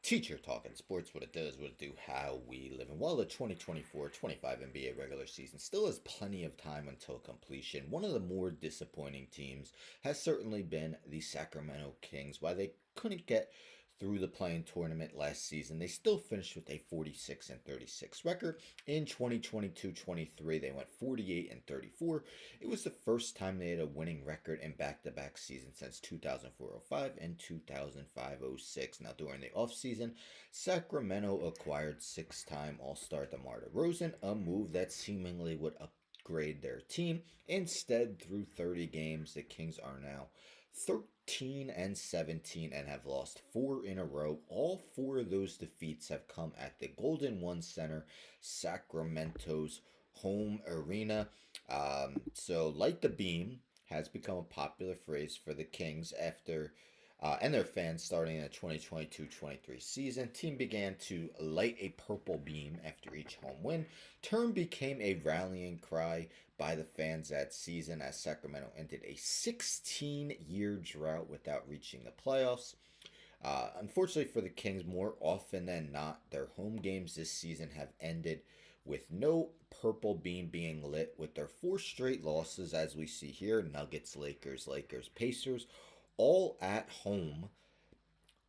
Teacher talking sports, what it does, what it do, how we live. And while the 2024-25 NBA regular season still has plenty of time until completion, one of the more disappointing teams has certainly been the Sacramento Kings. While they couldn't get through the playing tournament last season, they still finished with a 46-36 record. In 2022-23, they went 48-34. It was the first time they had a winning record in back-to-back seasons since 2004-05 and 2005-06. Now, during the offseason, Sacramento acquired six-time All-Star DeMar DeRozan, a move that seemingly would upgrade their team. Instead, through 30 games, the Kings are now 13-17 and have lost four in a row. All four of those defeats have come at the Golden One Center, Sacramento's home arena. So light the beam has become a popular phrase for the Kings after and their fans starting in the 2022-23 season. Team began to light a purple beam after each home win. Term became a rallying cry by the fans that season as Sacramento ended a 16-year drought without reaching the playoffs. Unfortunately for the Kings, more often than not, their home games this season have ended with no purple beam being lit, with their four straight losses, as we see here: Nuggets, Lakers, Pacers, all at home.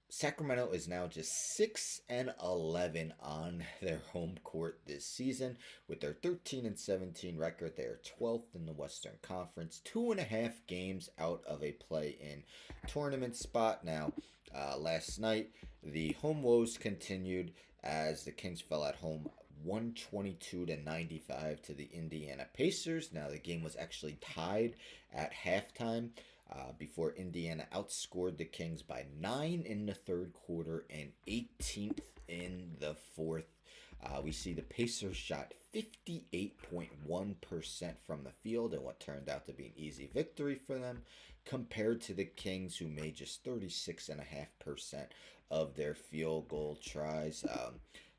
Sacramento is now just 6-11 on their home court this season. With their 13-17 record, they are 12th in the Western Conference, 2.5 games out of a play-in tournament spot. Now, last night, the home woes continued as the Kings fell at home 122-95 to the Indiana Pacers. Now, the game was actually tied at halftime before Indiana outscored the Kings by 9 in the third quarter and 18th in the fourth. We see the Pacers shot 58.1% from the field in what turned out to be an easy victory for them, compared to the Kings, who made just 36.5% of their field goal tries.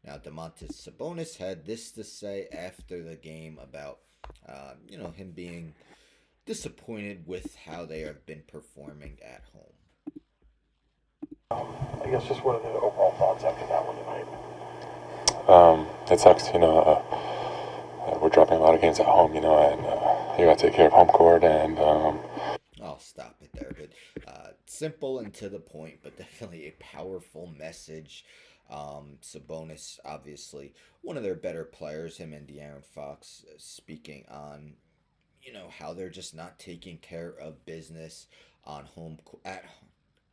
Now, Domantas Sabonis had this to say after the game about, him being disappointed with how they have been performing at home. I guess just what are the overall thoughts after that one tonight? It sucks, we're dropping a lot of games at home, and you got to take care of home court, and I'll stop it there, but simple and to the point, but definitely a powerful message. Sabonis, obviously one of their better players, him and De'Aaron Fox, speaking on how they're just not taking care of business on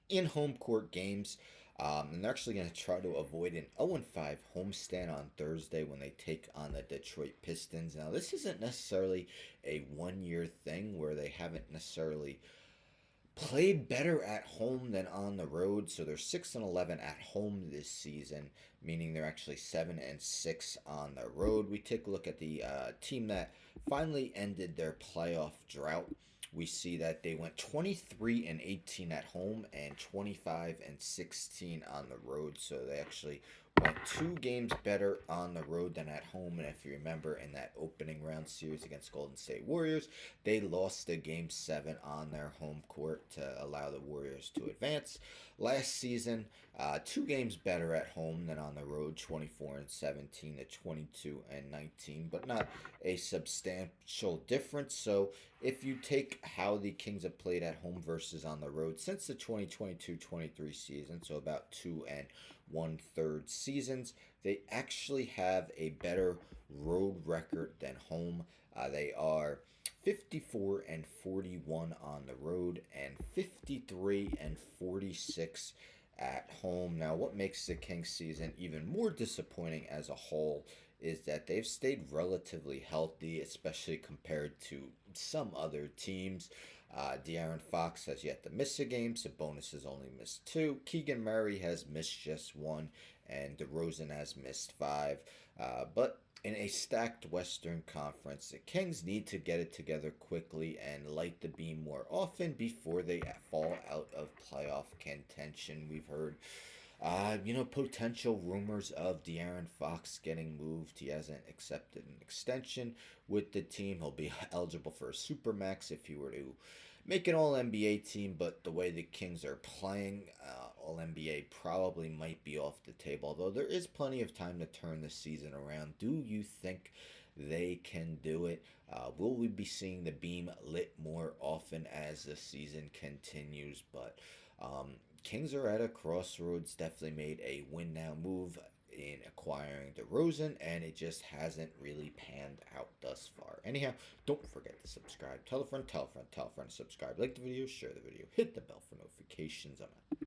in home court games. And they're actually going to try to avoid an 0-5 homestand on Thursday when they take on the Detroit Pistons. Now, this isn't necessarily a one-year thing where they haven't necessarily played better at home than on the road. So they're 6-11 at home this season, meaning they're actually 7-6 on the road. We take a look at the team that finally ended their playoff drought. We see that they went 23-18 at home and 25-16 on the road. So they actually went 2 games better on the road than at home. And if you remember, in that opening round series against Golden State Warriors, they lost a game 7 on their home court to allow the Warriors to advance. Last season, 2 games better at home than on the road, 24-17 to 22-19, but not a substantial difference. So if you take how the Kings have played at home versus on the road since the 2022-23 season, so about 2 1/3 seasons, they actually have a better road record than home. They are 54-41 on the road and 53-46 at home. Now, what makes the Kings season even more disappointing as a whole is that they've stayed relatively healthy, especially compared to some other teams. De'Aaron Fox has yet to miss a game. Sabonis has only missed 2. Keegan Murray has missed just 1. And DeRozan has missed 5. But in a stacked Western Conference, the Kings need to get it together quickly and light the beam more often before they fall out of playoff contention. We've heard potential rumors of De'Aaron Fox getting moved. He hasn't accepted an extension with the team. He'll be eligible for a supermax if he were to make an All NBA team, but the way the Kings are playing, All NBA probably might be off the table. Although there is plenty of time to turn the season around. Do you think they can do it? Will we be seeing the beam lit more often as the season continues? But Kings are at a crossroads. Definitely made a win now move in acquiring DeRozan, and it just hasn't really panned out thus far. Anyhow, don't forget to subscribe. Tell a friend, tell a friend, tell a friend to subscribe. Like the video, share the video, hit the bell for notifications. I'm out.